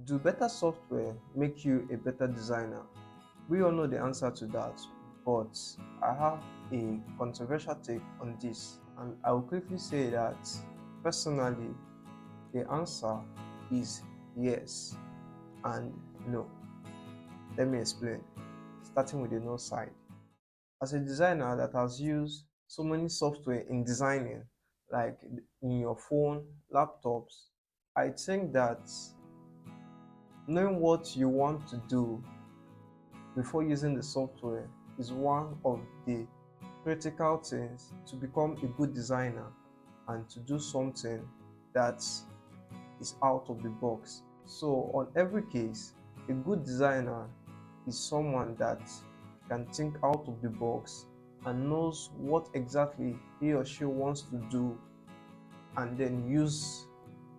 Do better software make you a better designer? We all know the answer to that, but I have a controversial take on this, and I will quickly say that personally, the answer is yes and no. Let me explain, starting with the no side. As a designer that has used so many software in designing, like in your phone, laptops, I think that knowing what you want to do before using the software is one of the critical things to become a good designer and to do something that is out of the box. So, on every case, a good designer is someone that can think out of the box and knows what exactly he or she wants to do and then use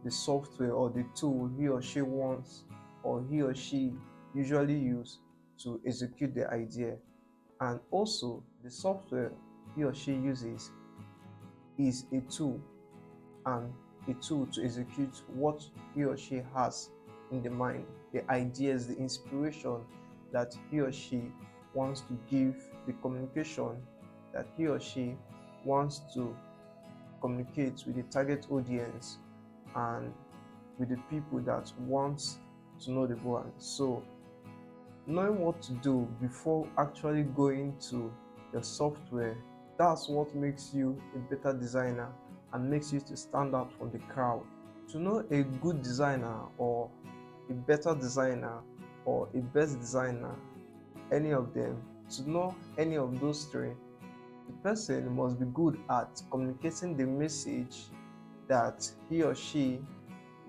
the software or the tool he or she wants or he or she usually use to execute the idea. And also, the software he or she uses is a tool, and a tool to execute what he or she has in the mind, the ideas, the inspiration that he or she wants to give, the communication that he or she wants to communicate with the target audience and with the people that want to know the brand. So, knowing what to do before actually going to the software, that's what makes you a better designer and makes you to stand out from the crowd. To know a good designer or a better designer or a best designer, any of them, to know any of those three, the person must be good at communicating the message that he or she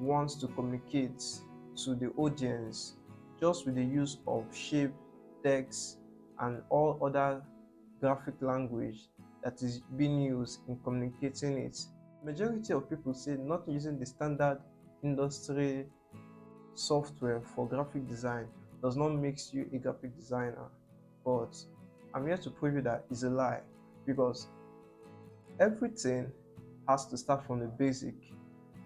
wants to communicate to the audience just with the use of shape, text, and all other graphic language that is being used in communicating it. Majority of people say not using the standard industry software for graphic design does not make you a graphic designer, but I'm here to prove you that is a lie, because everything has to start from the basic,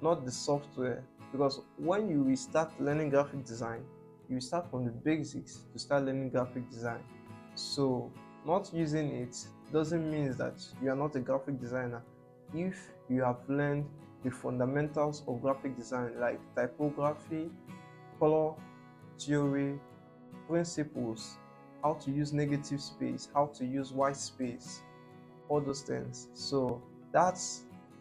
not the software. Because when you will start learning graphic design, you will start from the basics to start learning graphic design. So not using it doesn't mean that you are not a graphic designer if you have learned the fundamentals of graphic design like typography, color theory, principles, how to use negative space, how to use white space, all those things. So that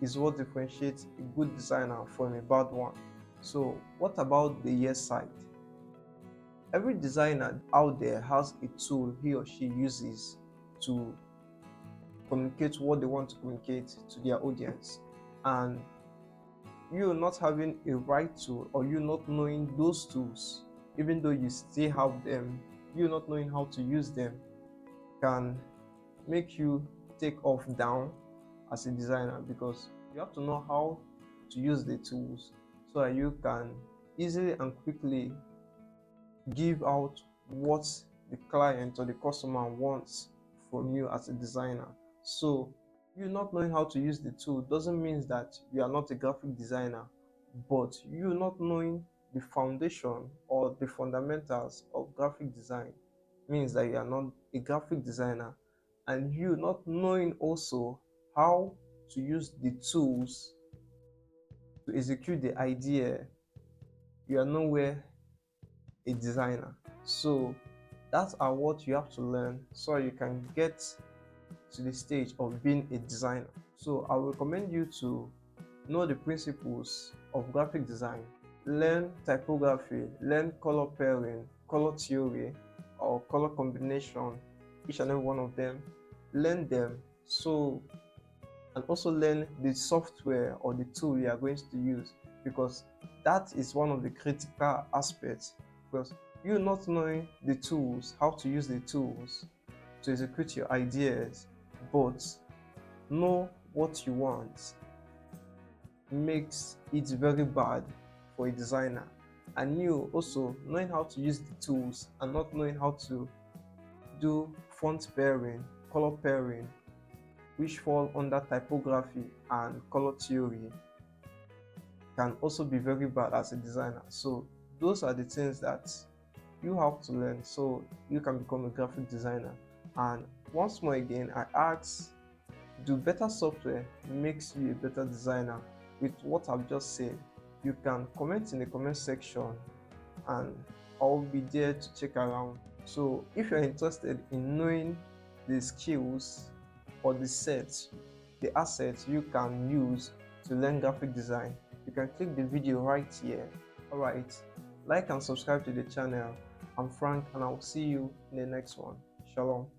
is what differentiates a good designer from a bad one. So what about the yes side? Every designer out there has a tool he or she uses to communicate what they want to communicate to their audience. And you not having a right tool, or you not knowing those tools, even though you still have them, you not knowing how to use them can make you take off down as a designer, because you have to know how to use the tools so that you can easily and quickly give out what the client or the customer wants from you as a designer. So you not knowing how to use the tool doesn't mean that you are not a graphic designer, but you not knowing the foundation or the fundamentals of graphic design means that you are not a graphic designer. And you not knowing also how to use the tools to execute the idea, you are nowhere a designer. So that's what you have to learn so you can get to the stage of being a designer. So I will recommend you to know the principles of graphic design, learn typography, learn color pairing, color theory, or color combination, each and every one of them. Learn them, so, and also learn the software or the tool you are going to use, because that is one of the critical aspects. Because you not knowing the tools, how to use the tools to execute your ideas, but know what you want, makes it very bad for a designer. And you also knowing how to use the tools and not knowing how to do font pairing, color pairing, which fall under typography and color theory, can also be very bad as a designer. So those are the things that you have to learn so you can become a graphic designer. And once more again, I ask, do better software makes you a better designer? With what I've just said, you can comment in the comment section and I'll be there to check around. So if you're interested in knowing the skills or the assets you can use to learn graphic design, you can click the video right here. Alright, like and subscribe to the channel. I'm Frank and I'll see you in the next one. Shalom.